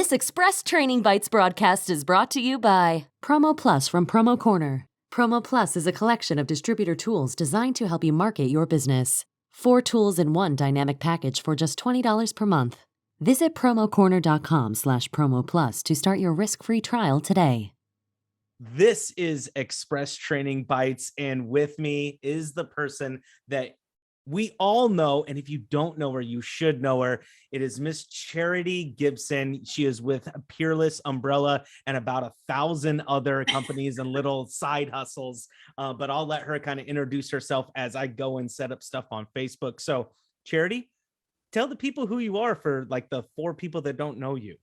This Express Training Bites broadcast is brought to you by Promo Plus from PromoCorner. Promo Plus is a collection of distributor tools designed to help you market your business. 4 tools in one dynamic package for just $20 per month. Visit promocorner.com/promo plus to start your risk-free trial today. This is Express Training Bites, and with me is the person that we all know, and if you don't know her, you should know her. It is Miss Charity Gibson. She is with Peerless Umbrella and about 1,000 other companies and little side hustles, but I'll let her kind of introduce herself as I go and set up stuff on Facebook. So, Charity, tell the people who you are for like the 4 people that don't know you.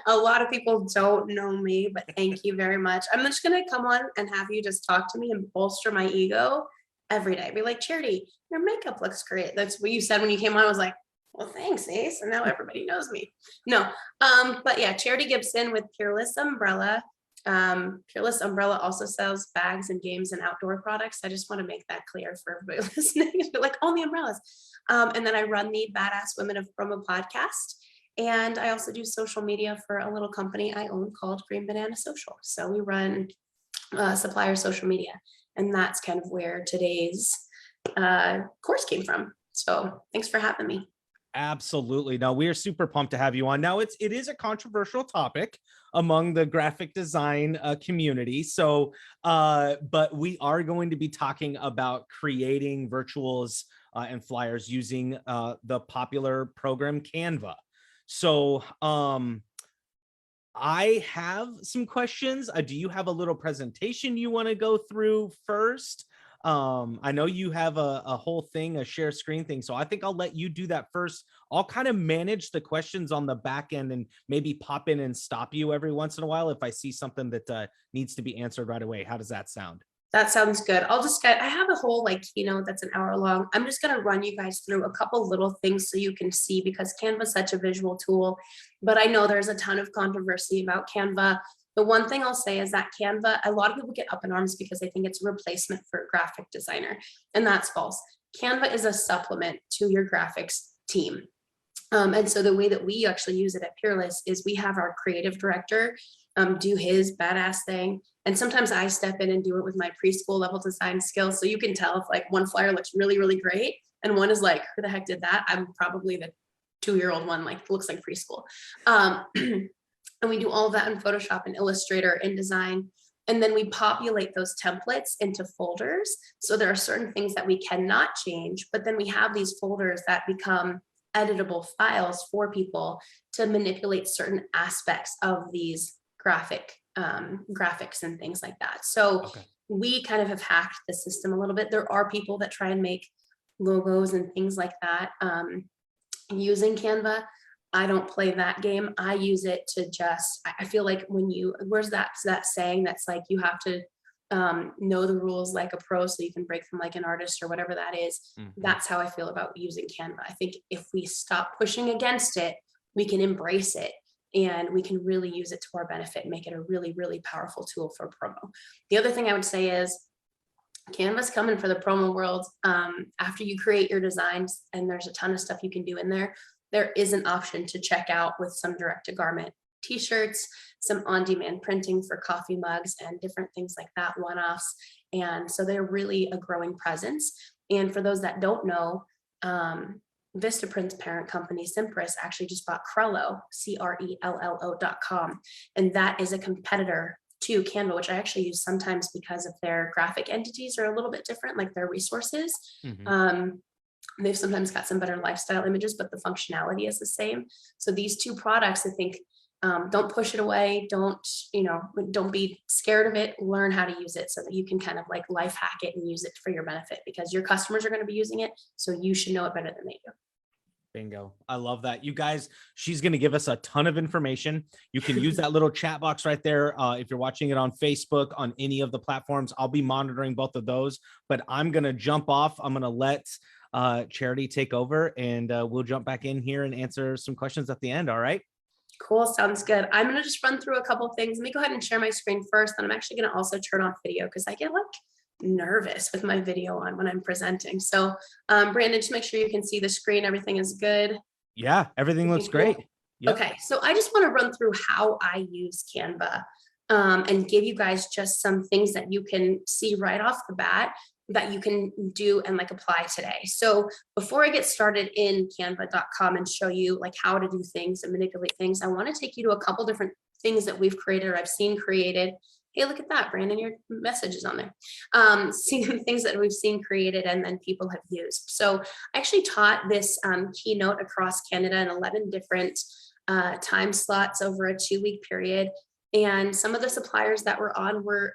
A lot of people don't know me, but thank you very much. I'm just going to come on and have you just talk to me and bolster my ego every day. Be like, Charity, your makeup looks great. That's what you said when you came on. I was like, well, thanks, Ace. And now everybody knows me. No. But yeah, Charity Gibson with Peerless Umbrella. Peerless Umbrella also sells bags and games and outdoor products. I just want to make that clear for everybody listening. Like, only umbrellas. And then I run the Badass Women of Promo podcast. And I also do social media for a little company I own called Green Banana Social. So we run supplier social media. And that's kind of where today's course came from. So thanks for having me. Absolutely. No, we are super pumped to have you on. Now, it is a controversial topic among the graphic design community. So, but we are going to be talking about creating virtuals and flyers using the popular program Canva. So, I have some questions. Do you have a little presentation you want to go through first? I know you have a whole thing, a share screen thing. So I think I'll let you do that first. I'll kind of manage the questions on the back end and maybe pop in and stop you every once in a while if I see something that needs to be answered right away. How does that sound? That sounds good. I have a whole keynote that's an hour long. I'm just going to run you guys through a couple little things so you can see, because Canva is such a visual tool, but I know there's a ton of controversy about Canva. The one thing I'll say is that Canva, a lot of people get up in arms because they think it's a replacement for a graphic designer, and that's false. Canva is a supplement to your graphics team. And so the way that we actually use it at Peerless is we have our creative director do his badass thing. And sometimes I step in and do it with my preschool level design skills. So you can tell if one flyer looks really, really great and one is like, who the heck did that? I'm probably the 2-year-old one, looks like preschool. And we do all of that in Photoshop and Illustrator, InDesign. And then we populate those templates into folders. So there are certain things that we cannot change, but then we have these folders that become editable files for people to manipulate certain aspects of these graphics and things like that. So we kind of have hacked the system a little bit. There are people that try and make logos and things like that using Canva. I don't play that game. I use it to I feel like where's that saying that's like, you have to know the rules like a pro so you can break them like an artist, or whatever that is. Mm-hmm. That's how I feel about using Canva. I think if we stop pushing against it, we can embrace it and we can really use it to our benefit and make it a really, really powerful tool for promo. The other thing I would say is Canva's coming for the promo world. After you create your designs, and there's a ton of stuff you can do in there, there is an option to check out with some direct-to-garment t-shirts, some on-demand printing for coffee mugs and different things like that, one-offs. And so they're really a growing presence. And for those that don't know, Vistaprint's parent company, Cimpress, actually just bought Crello, CRELLO.com. And that is a competitor to Canva, which I actually use sometimes because of their graphic entities are a little bit different, like their resources. Mm-hmm. They've sometimes got some better lifestyle images, but the functionality is the same. So these 2 products, I think, don't push it away. Don't be scared of it. Learn how to use it so that you can kind of life hack it and use it for your benefit, because your customers are going to be using it. So you should know it better than they do. Bingo. I love that. You guys, she's going to give us a ton of information. You can use that little chat box right there. If you're watching it on Facebook, on any of the platforms, I'll be monitoring both of those, but I'm going to jump off. I'm going to let Charity take over, and we'll jump back in here and answer some questions at the end. All right. Cool. Sounds good. I'm going to just run through a couple of things. Let me go ahead and share my screen first. And I'm actually going to also turn off video because I get nervous with my video on when I'm presenting. So Brandon, just make sure you can see the screen. Everything is good. Yeah, everything looks great. Yep. Okay, so I just want to run through how I use Canva, and give you guys just some things that you can see right off the bat that you can do and like apply today. So before I get started in canva.com and show you like how to do things and manipulate things, I want to take you to a couple different things that we've created or I've seen created. Hey, look at that, Brandon, your message is on there. Seeing things that we've seen created and then people have used. So I actually taught this keynote across Canada in 11 different time slots over a 2-week period. And some of the suppliers that were on were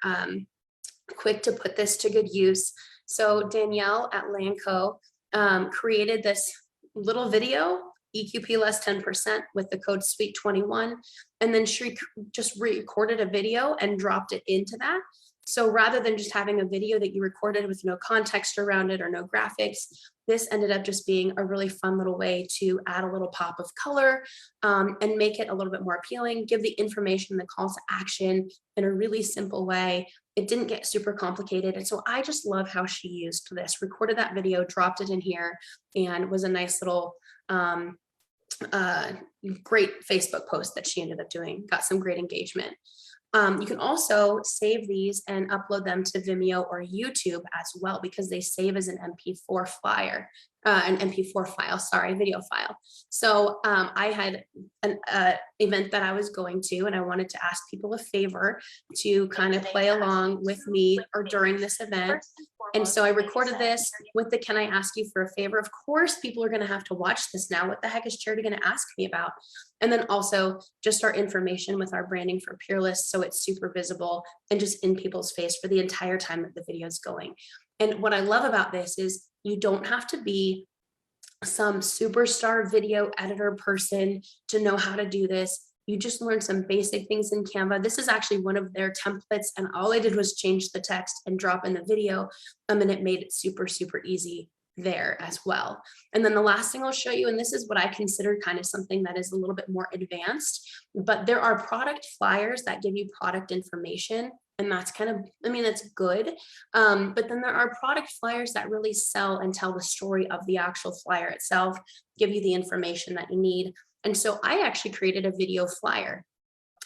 quick to put this to good use. So Danielle at Lanco created this little video, EQP less 10% with the code SWEET21. And then she just recorded a video and dropped it into that. So rather than just having a video that you recorded with no context around it or no graphics, this ended up just being a really fun little way to add a little pop of color and make it a little bit more appealing, give the information, the calls to action in a really simple way. It didn't get super complicated. And so I just love how she used this, recorded that video, dropped it in here, and was a nice little great Facebook post that she ended up doing, got some great engagement. You can also save these and upload them to Vimeo or YouTube as well, because they save as an MP4 flyer, an MP4 file, sorry, video file. So I had an event that I was going to, and I wanted to ask people a favor to kind of play along with me or during this event. And so I recorded this with the, can I ask you for a favor? Of course, people are going to have to watch this now. What the heck is Charity going to ask me about? And then also just our information with our branding for Peerless, so it's super visible and just in people's face for the entire time that the video is going. And what I love about this is you don't have to be some superstar video editor person to know how to do this. You just learn some basic things in Canva. This is actually one of their templates, and all I did was change the text and drop in the video, and it made it super, super easy there as well. And then the last thing I'll show you, and this is what I consider kind of something that is a little bit more advanced, but there are product flyers that give you product information. And that's kind of, I mean, that's good. But then there are product flyers that really sell and tell the story of the actual flyer itself, give you the information that you need. And so I actually created a video flyer.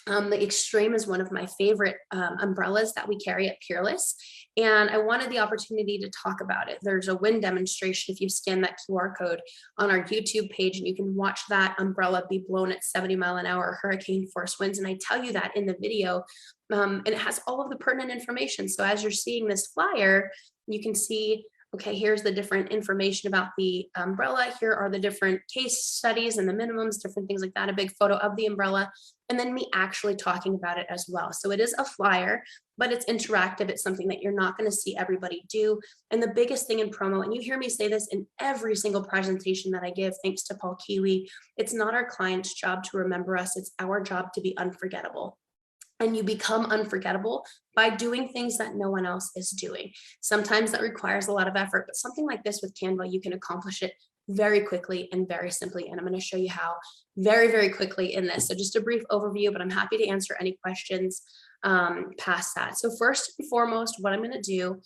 The Extreme is one of my favorite umbrellas that we carry at Peerless. And I wanted the opportunity to talk about it. There's a wind demonstration if you scan that QR code on our YouTube page, and you can watch that umbrella be blown at 70-mile-an-hour hurricane force winds. And I tell you that in the video, and it has all of the pertinent information. So as you're seeing this flyer, you can see, okay, here's the different information about the umbrella. Here are the different case studies and the minimums, different things like that, a big photo of the umbrella, and then me actually talking about it as well. So it is a flyer, but it's interactive. It's something that you're not going to see everybody do. And the biggest thing in promo, and you hear me say this in every single presentation that I give, thanks to Paul Kiwi, it's not our client's job to remember us. It's our job to be unforgettable. And you become unforgettable by doing things that no one else is doing. Sometimes that requires a lot of effort, but something like this with Canva, you can accomplish it very quickly and very simply. And I'm going to show you how very, very quickly in this. So just a brief overview, but I'm happy to answer any questions past that. So first and foremost, what I'm going to do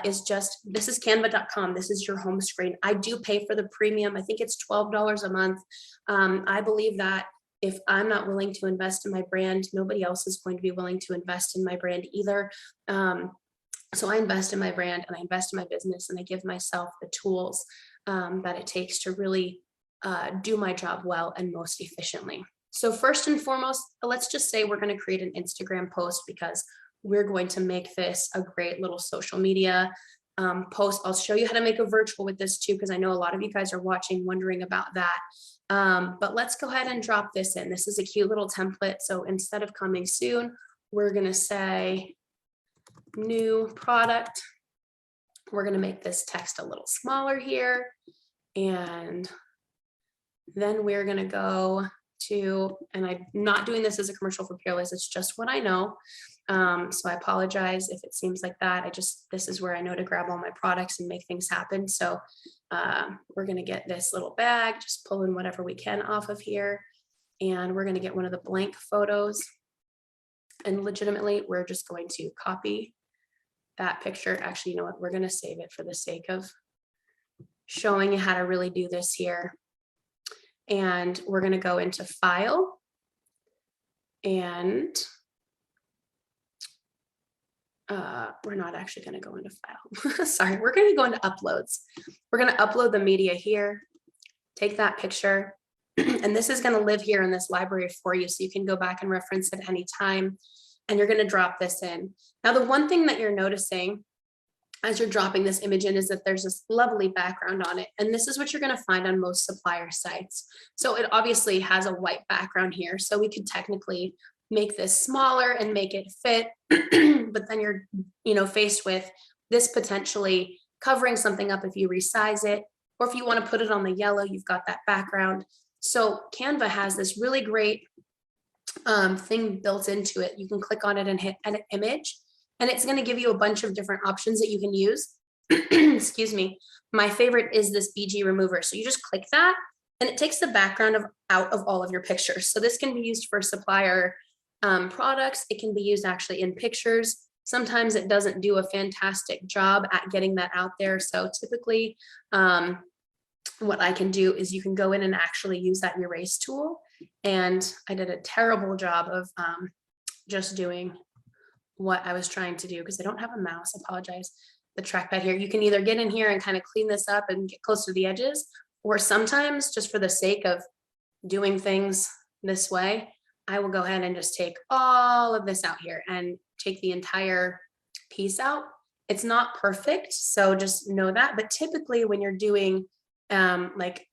is just, this is canva.com. This is your home screen. I do pay for the premium. I think it's $12 a month. I believe that if I'm not willing to invest in my brand, nobody else is going to be willing to invest in my brand either. So I invest in my brand and I invest in my business, and I give myself the tools that it takes to really do my job well and most efficiently. So first and foremost, let's just say we're going to create an Instagram post, because we're going to make this a great little social media post. I'll show you how to make a virtual with this too, because I know a lot of you guys are watching, wondering about that. But let's go ahead and drop this in. This is a cute little template. So instead of coming soon, we're going to say new product. We're going to make this text a little smaller here. And then we're going to go to, and I'm not doing this as a commercial for Peerless, it's just what I know. So I apologize if it seems like that. This is where I know to grab all my products and make things happen. So we're going to get this little bag, just pull in whatever we can off of here. And we're going to get one of the blank photos. And legitimately, we're just going to copy that picture. Actually, you know what? We're going to save it for the sake of showing you how to really do this here. and we're going to go into File, and we're not actually going to go into File. Sorry, we're going to go into Uploads. We're going to upload the media here, take that picture, and this is going to live here in this library for you, so you can go back and reference it any time, and you're going to drop this in. Now, the one thing that you're noticing as you're dropping this image in is that there's this lovely background on it. And this is what you're going to find on most supplier sites. So it obviously has a white background here. So we could technically make this smaller and make it fit, but then you're, faced with this potentially covering something up if you resize it, or if you want to put it on the yellow, you've got that background. So Canva has this really great thing built into it. You can click on it and hit edit image, and it's going to give you a bunch of different options that you can use. Excuse me. My favorite is this BG remover. So you just click that and it takes the background out of all of your pictures. So this can be used for supplier products. It can be used actually in pictures. Sometimes it doesn't do a fantastic job at getting that out there. So typically what I can do is you can go in and actually use that erase tool. And I did a terrible job of just doing what I was trying to do because I don't have a mouse. I apologize. The trackpad here. You can either get in here and kind of clean this up and get close to the edges, or sometimes just for the sake of doing things this way, I will go ahead and just take all of this out here and take the entire piece out. It's not perfect, so just know that. But typically when you're doing like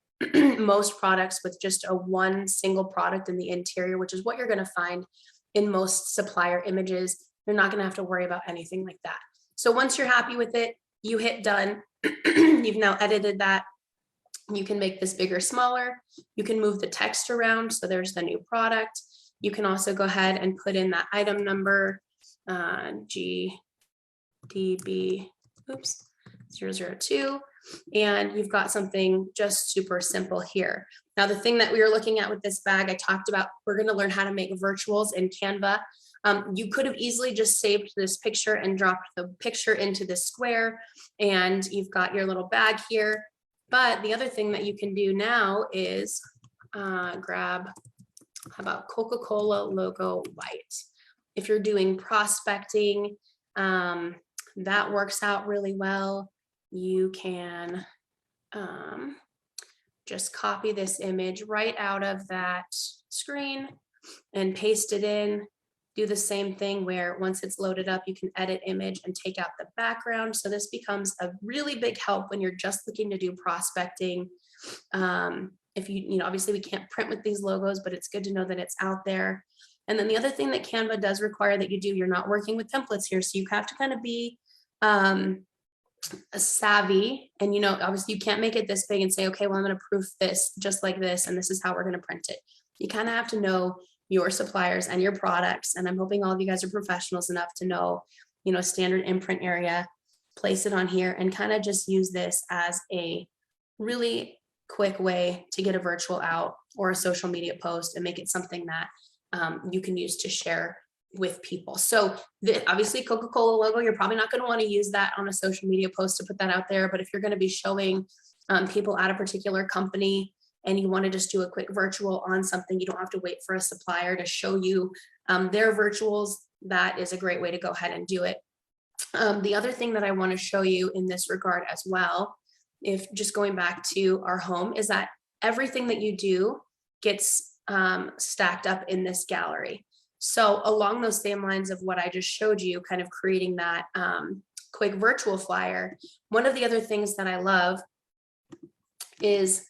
most products with just one single product in the interior, which is what you're going to find in most supplier images, you're not going to have to worry about anything like that. So once you're happy with it, you hit done. You've now edited that. You can make this bigger, smaller. You can move the text around. So there's the new product. You can also go ahead and put in that item number, GDB, 002. And you've got something just super simple here. Now, the thing that we were looking at with this bag, I talked about, we're going to learn how to make virtuals in Canva. You could have easily just saved this picture and dropped the picture into this square, and you've got your little bag here. But the other thing that you can do now is grab, how about Coca-Cola logo white? If you're doing prospecting, that works out really well. You can just copy this image right out of that screen and paste it in. Do the same thing where once it's loaded up, you can edit image and take out the background. So this becomes a really big help when you're just looking to do prospecting. If you obviously we can't print with these logos, but it's good to know that it's out there. And then the other thing that Canva does require that you do, you're not working with templates here. So you have to kind of be savvy, and obviously you can't make it this big and say, okay, well, I'm going to proof this just like this, and this is how we're going to print it. You kind of have to know your suppliers and your products. And I'm hoping all of you guys are professionals enough to know, standard imprint area, place it on here, and kind of just use this as a really quick way to get a virtual out or a social media post and make it something that you can use to share with people. So obviously Coca-Cola logo, you're probably not going to want to use that on a social media post to put that out there. But if you're going to be showing people at a particular company and you want to just do a quick virtual on something, you don't have to wait for a supplier to show you their virtuals. That is a great way to go ahead and do it. The other thing that I want to show you in this regard as well, if just going back to our home, is that everything that you do gets stacked up in this gallery. So along those same lines of what I just showed you, kind of creating that quick virtual flyer, one of the other things that I love is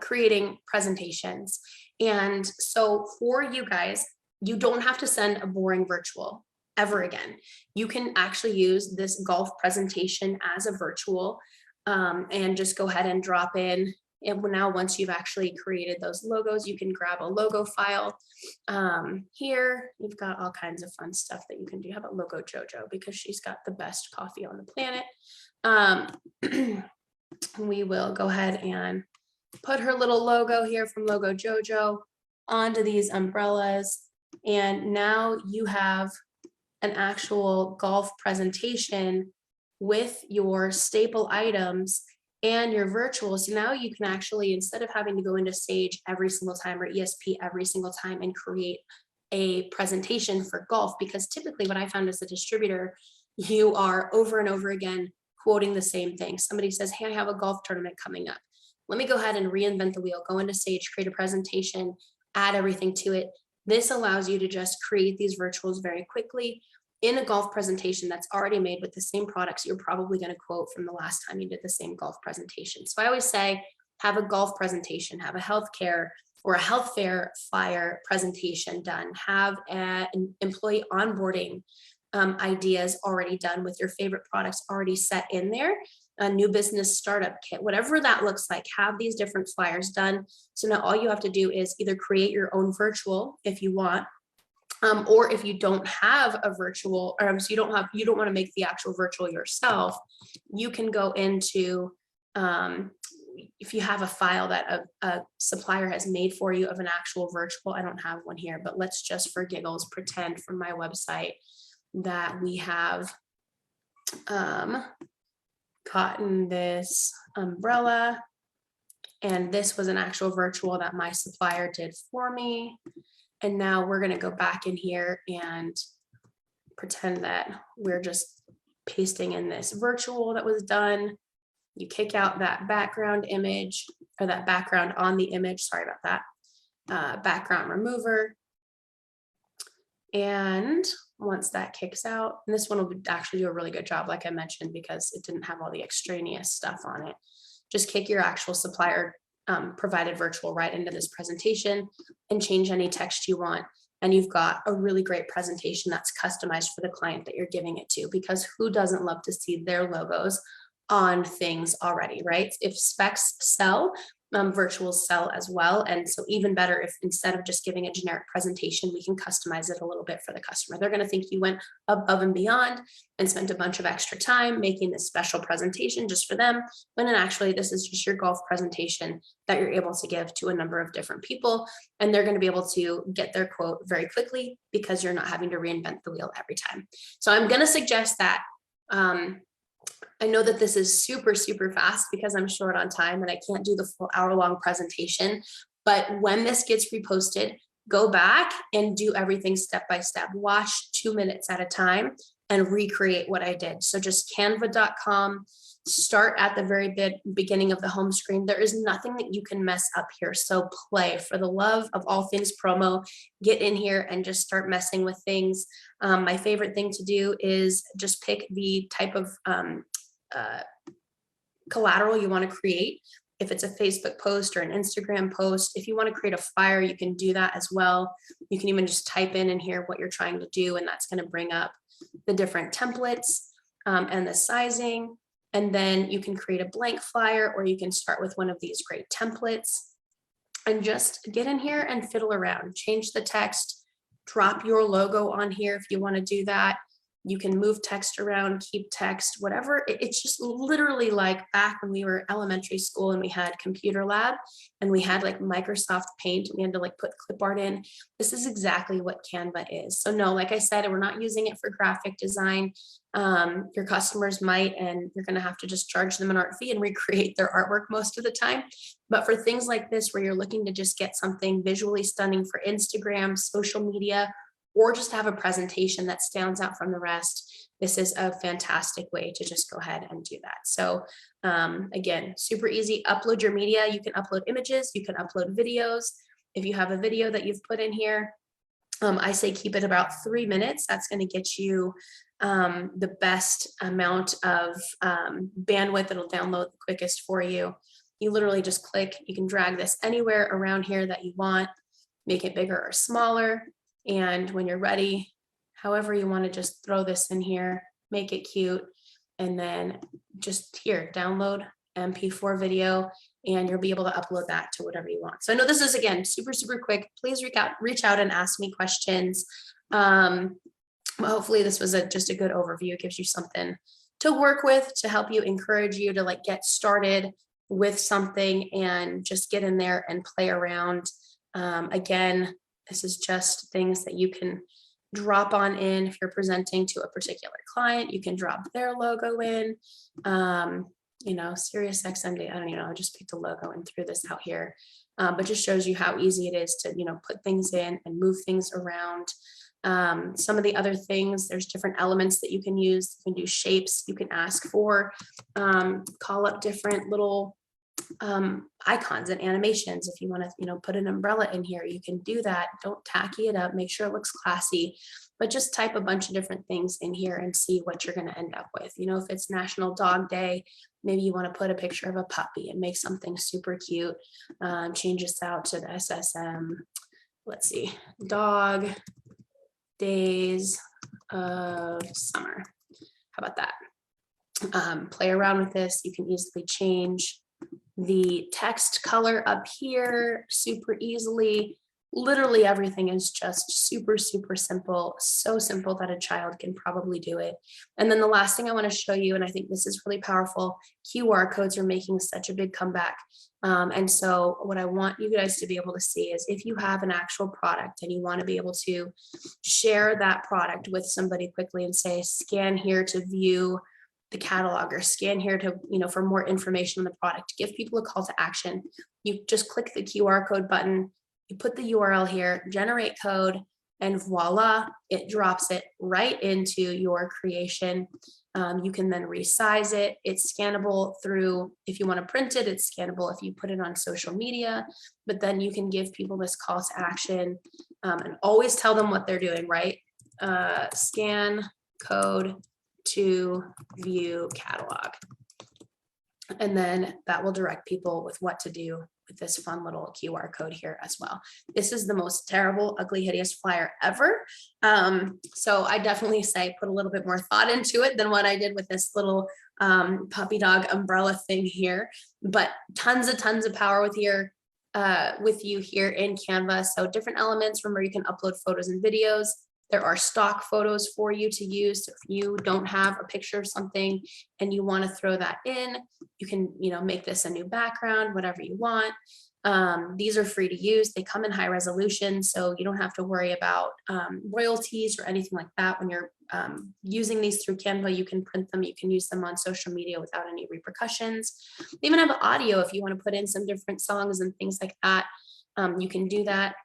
creating presentations. And so for you guys, you don't have to send a boring virtual ever again. You can actually use this golf presentation as a virtual and just go ahead and drop in. And now once you've actually created those logos, you can grab a logo file. Here, you've got all kinds of fun stuff that you can do. How about Logo Jojo? Because she's got the best coffee on the planet. We will go ahead and put her little logo here from Logo Jojo onto these umbrellas. And now you have an actual golf presentation with your staple items and your virtual. So now you can actually, instead of having to go into Sage every single time or ESP every single time and create a presentation for golf, because typically what I found as a distributor, you are over and over again quoting the same thing. Somebody says, hey, I have a golf tournament coming up. Let me go ahead and reinvent the wheel, go into Sage, create a presentation, add everything to it. This allows you to just create these virtuals very quickly in a golf presentation that's already made with the same products you're probably going to quote from the last time you did the same golf presentation. So I always say, have a golf presentation, have a healthcare or a health fair flyer presentation done, have an employee onboarding ideas already done with your favorite products already set in there, a new business startup kit, whatever that looks like, have these different flyers done. So now all you have to do is either create your own virtual if you want, or if you don't have a virtual, or so you don't want to make the actual virtual yourself, you can go into, if you have a file that a supplier has made for you of an actual virtual. I don't have one here, but let's just for giggles pretend from my website that we have gotten this umbrella, and this was an actual virtual that my supplier did for me. And now we're going to go back in here and pretend that we're just pasting in this virtual that was done. You kick out that background image, or that background on the image, sorry about that, background remover. And once that kicks out, and this one will actually do a really good job, like I mentioned, because it didn't have all the extraneous stuff on it. Just kick your actual supplier provided virtual right into this presentation and change any text you want. And you've got a really great presentation that's customized for the client that you're giving it to, because who doesn't love to see their logos on things already, right? If specs sell, virtuals sell as well. And so even better if instead of just giving a generic presentation, we can customize it a little bit for the customer. They're going to think you went above and beyond and spent a bunch of extra time making this special presentation just for them, when actually this is just your golf presentation that you're able to give to a number of different people. And they're going to be able to get their quote very quickly because you're not having to reinvent the wheel every time. So I'm going to suggest that I know that this is super, super fast because I'm short on time and I can't do the full hour-long presentation. But when this gets reposted, go back and do everything step by step. Watch 2 minutes at a time and recreate what I did. So just canva.com, start at the very beginning of the home screen. There is nothing that you can mess up here. So play, for the love of all things promo, get in here and just start messing with things. My favorite thing to do is just pick the type of collateral you want to create. If it's a Facebook post or an Instagram post, if you want to create a flyer, you can do that as well. You can even just type in here what you're trying to do, and that's going to bring up the different templates and the sizing. And then you can create a blank flyer, or you can start with one of these great templates and just get in here and fiddle around, change the text, drop your logo on here if you want to do that. You can move text around, keep text, whatever. It's just literally like back when we were elementary school and we had computer lab and we had like Microsoft Paint and we had to like put clip art in. This is exactly what Canva is. So no, like I said, we're not using it for graphic design. Your customers might, and you're going to have to just charge them an art fee and recreate their artwork most of the time. But for things like this, where you're looking to just get something visually stunning for Instagram, social media, or just have a presentation that stands out from the rest, this is a fantastic way to just go ahead and do that. So again, super easy. Upload your media. You can upload images. You can upload videos. If you have a video that you've put in here, I say keep it about 3 minutes. That's going to get you the best amount of bandwidth. It'll download the quickest for you. You literally just click. You can drag this anywhere around here that you want, make it bigger or smaller. And when you're ready, however you want to just throw this in here, make it cute, and then just here, download MP4 video, and you'll be able to upload that to whatever you want. So I know this is, again, super, super quick. Please reach out and ask me questions. Hopefully this was just a good overview. It gives you something to work with to help you, encourage you to like get started with something and just get in there and play around. Again, this is just things that you can drop on in. If you're presenting to a particular client, you can drop their logo in. Sirius XMD, I don't even know, I just picked a logo and threw this out here. But just shows you how easy it is to, put things in and move things around. Some of the other things, there's different elements that you can use. You can do shapes. You can ask for, call up different little icons and animations. If you want to, put an umbrella in here, you can do that. Don't tacky it up. Make sure it looks classy, but just type a bunch of different things in here and see what you're going to end up with. If it's National Dog Day, maybe you want to put a picture of a puppy and make something super cute. Change this out to the SSM. Let's see, dog days of summer. How about that? Play around with this. You can easily change the text color up here super easily. Literally everything is just super, super simple. So simple that a child can probably do it. And then the last thing I want to show you, and I think this is really powerful, QR codes are making such a big comeback. And so what I want you guys to be able to see is if you have an actual product and you want to be able to share that product with somebody quickly and say, scan here to view the catalog, or scan here to, for more information on the product, give people a call to action. You just click the QR code button, you put the URL here, generate code, and voila, it drops it right into your creation. You can then resize it. It's scannable through, if you want to print it, it's scannable if you put it on social media, but then you can give people this call to action, and always tell them what they're doing, right? Scan code to view catalog. And then that will direct people with what to do with this fun little QR code here as well. This is the most terrible, ugly, hideous flyer ever. So I definitely say put a little bit more thought into it than what I did with this little puppy dog umbrella thing here, but tons of power with you here in Canva. So different elements. Remember, you can upload photos and videos. There are stock photos for you to use. So if you don't have a picture of something and you want to throw that in, you can, make this a new background, whatever you want. These are free to use. They come in high resolution, so you don't have to worry about royalties or anything like that. When you're using these through Canva, you can print them, you can use them on social media without any repercussions. They even have audio if you want to put in some different songs and things like that. You can do that.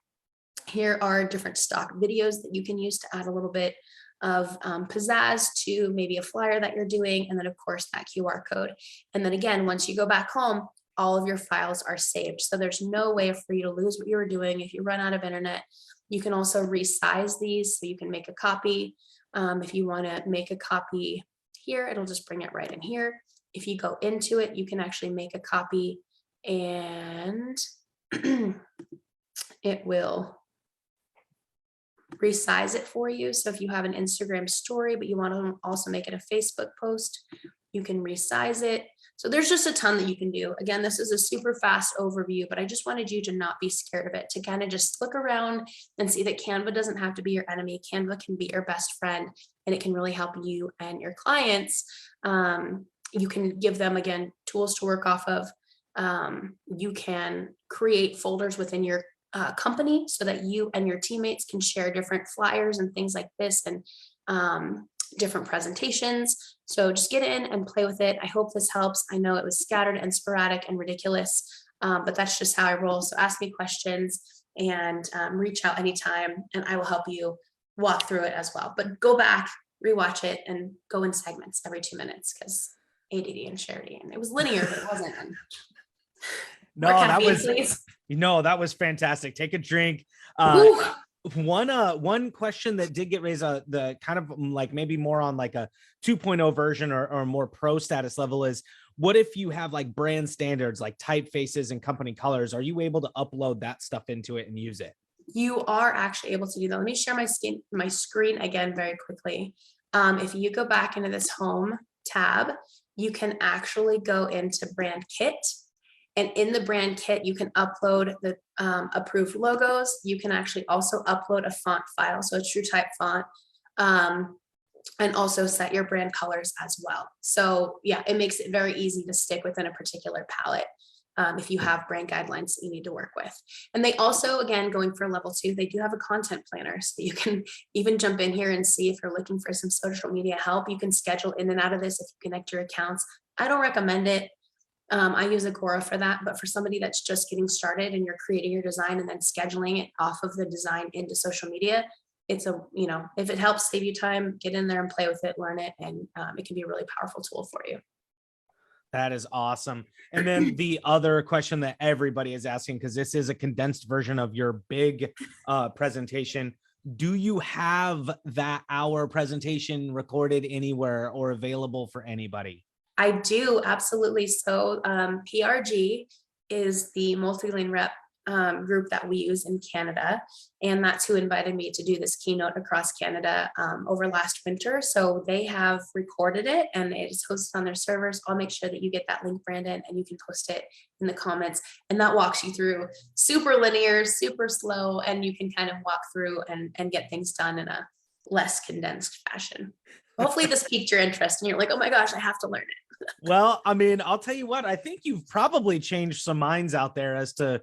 Here are different stock videos that you can use to add a little bit of pizzazz to maybe a flyer that you're doing. And then of course that QR code. And then again, once you go back home, all of your files are saved. So there's no way for you to lose what you were doing. If you run out of internet, you can also resize these. So you can make a copy. If you want to make a copy here, it'll just bring it right in here. If you go into it, you can actually make a copy and it will resize it for you. So if you have an Instagram story, but you want to also make it a Facebook post, you can resize it. So there's just a ton that you can do. Again, this is a super fast overview, but I just wanted you to not be scared of it, to kind of just look around and see that Canva doesn't have to be your enemy. Canva can be your best friend, and it can really help you and your clients. You can give them, again, tools to work off of. You can create folders within your company so that you and your teammates can share different flyers and things like this, and different presentations. So just get in and play with it. I hope this helps. I know it was scattered and sporadic and ridiculous, but that's just how I roll. So ask me questions and reach out anytime, and I will help you walk through it as well. But go back, rewatch it, and go in segments every 2 minutes, because ADD and charity, and it was linear, but it wasn't. No, that was fantastic. Take a drink. One question that did get raised, the kind of like maybe more on like a 2.0 version or more pro status level, is what if you have like brand standards like typefaces and company colors? Are you able to upload that stuff into it and use it? You are actually able to do that. Let me share my screen again very quickly. If you go back into this home tab, you can actually go into brand kit. And in the brand kit, you can upload the approved logos. You can actually also upload a font file, so a true type font, and also set your brand colors as well. So yeah, it makes it very easy to stick within a particular palette. if you have brand guidelines that you need to work with. And they also, again, going for level 2, they do have a content planner. So you can even jump in here and see if you're looking for some social media help. You can schedule in and out of this if you connect your accounts. I don't recommend it. I use Agora for that, but for somebody that's just getting started and you're creating your design and then scheduling it off of the design into social media, it's a, if it helps save you time, get in there and play with it, learn it, and it can be a really powerful tool for you. That is awesome. And then the other question that everybody is asking, because this is a condensed version of your big presentation, do you have that hour presentation recorded anywhere or available for anybody? I do, absolutely. So PRG is the multi-lane rep group that we use in Canada. And that's who invited me to do this keynote across Canada over last winter. So they have recorded it and it is hosted on their servers. I'll make sure that you get that link, Brandon, and you can post it in the comments. And that walks you through super linear, super slow, and you can kind of walk through and get things done in a less condensed fashion. Hopefully this piqued your interest and you're like, oh my gosh, I have to learn it. Well, I mean, I'll tell you what, I think you've probably changed some minds out there as to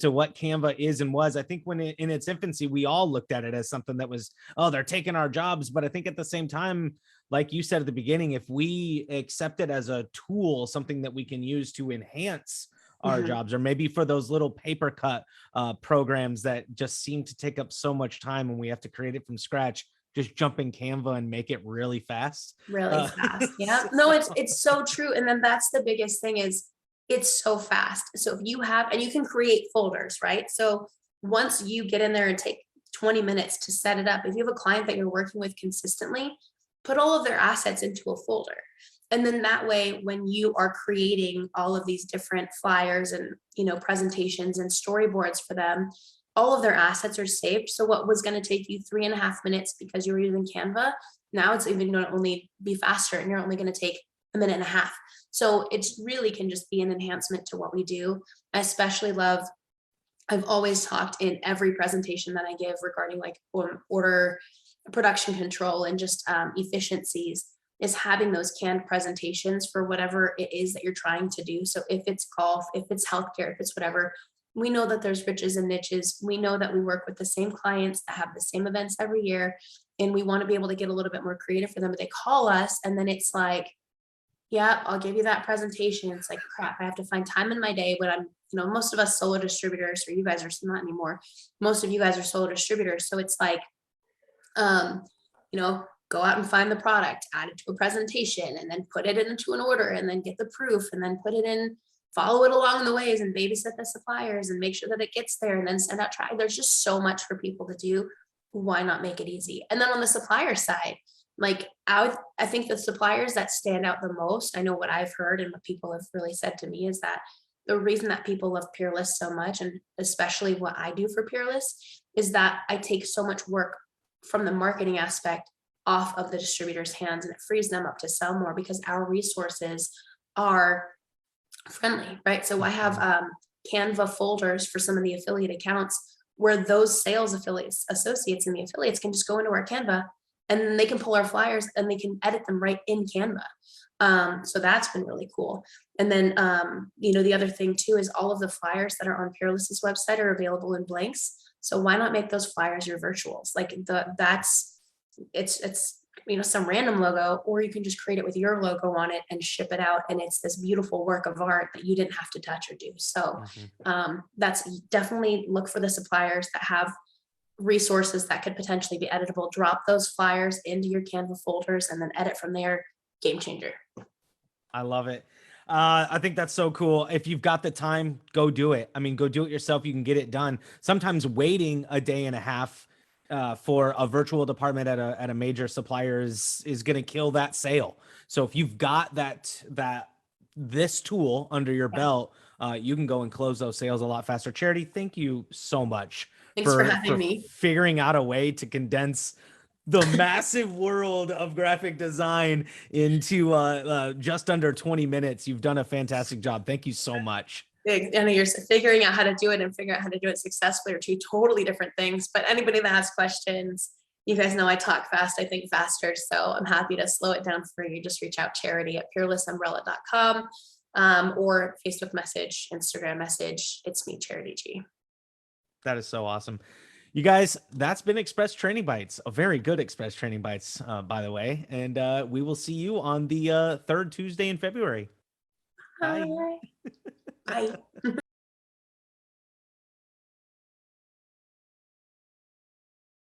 what Canva is and was. I think when in its infancy, we all looked at it as something that was, oh, they're taking our jobs. But I think at the same time, like you said at the beginning, if we accept it as a tool, something that we can use to enhance our jobs, or maybe for those little paper cut programs that just seem to take up so much time and we have to create it from scratch, just jump in Canva and make it really fast. Really fast. Yeah. No, it's so true. And then that's the biggest thing is it's so fast. So if you have, and you can create folders, right? So once you get in there and take 20 minutes to set it up, if you have a client that you're working with consistently, put all of their assets into a folder. And then that way, when you are creating all of these different flyers and, presentations and storyboards for them, all of their assets are saved. So what was going to take you 3.5 minutes because you were using Canva, now it's even going to only be faster and you're only going to take 1.5 minutes. So it's really can just be an enhancement to what we do. I especially love, I've always talked in every presentation that I give regarding like order production control and just efficiencies, is having those canned presentations for whatever it is that you're trying to do. So if it's golf, if it's healthcare, if it's whatever, we know that there's riches and niches. We know that we work with the same clients that have the same events every year. And we want to be able to get a little bit more creative for them. But they call us and then it's like, yeah, I'll give you that presentation. It's like, crap, I have to find time in my day when I'm, most of us solo distributors, or you guys are not anymore. Most of you guys are solo distributors. So it's like, go out and find the product, add it to a presentation, and then put it into an order and then get the proof and then put it in, follow it along the ways and babysit the suppliers and make sure that it gets there and then send out try. There's just so much for people to do. Why not make it easy? And then on the supplier side, like I think the suppliers that stand out the most, I know what I've heard and what people have really said to me is that the reason that people love Peerless so much, and especially what I do for Peerless, is that I take so much work from the marketing aspect off of the distributor's hands and it frees them up to sell more because our resources are friendly, right? So I have Canva folders for some of the affiliate accounts where those sales associates and the affiliates can just go into our Canva and they can pull our flyers and they can edit them right in Canva. So that's been really cool. And then, the other thing too is all of the flyers that are on Peerless's website are available in blanks. So why not make those flyers your virtuals? Like it's some random logo, or you can just create it with your logo on it and ship it out. And it's this beautiful work of art that you didn't have to touch or do. So that's definitely look for the suppliers that have resources that could potentially be editable. Drop those flyers into your Canva folders and then edit from there. Game changer. I love it. I think that's so cool. If you've got the time, go do it. I mean, go do it yourself. You can get it done. Sometimes waiting a day and a half for a virtual department at a major supplier is going to kill that sale. So if you've got this tool under your belt, you can go and close those sales a lot faster. Charity, thank you so much for having me. Figuring out a way to condense the massive world of graphic design into just under 20 minutes. You've done a fantastic job. Thank you so much. And you're figuring out how to do it and figuring out how to do it successfully are two totally different things. But anybody that has questions, you guys know I talk fast, I think faster. So I'm happy to slow it down for you. Just reach out, Charity at peerlessumbrella.com. or Facebook message, Instagram message. It's me, Charity G. That is so awesome. You guys, that's been Express Training Bites, a very good Express Training Bites, by the way. And we will see you on the third Tuesday in February. Bye. Bye. Bye.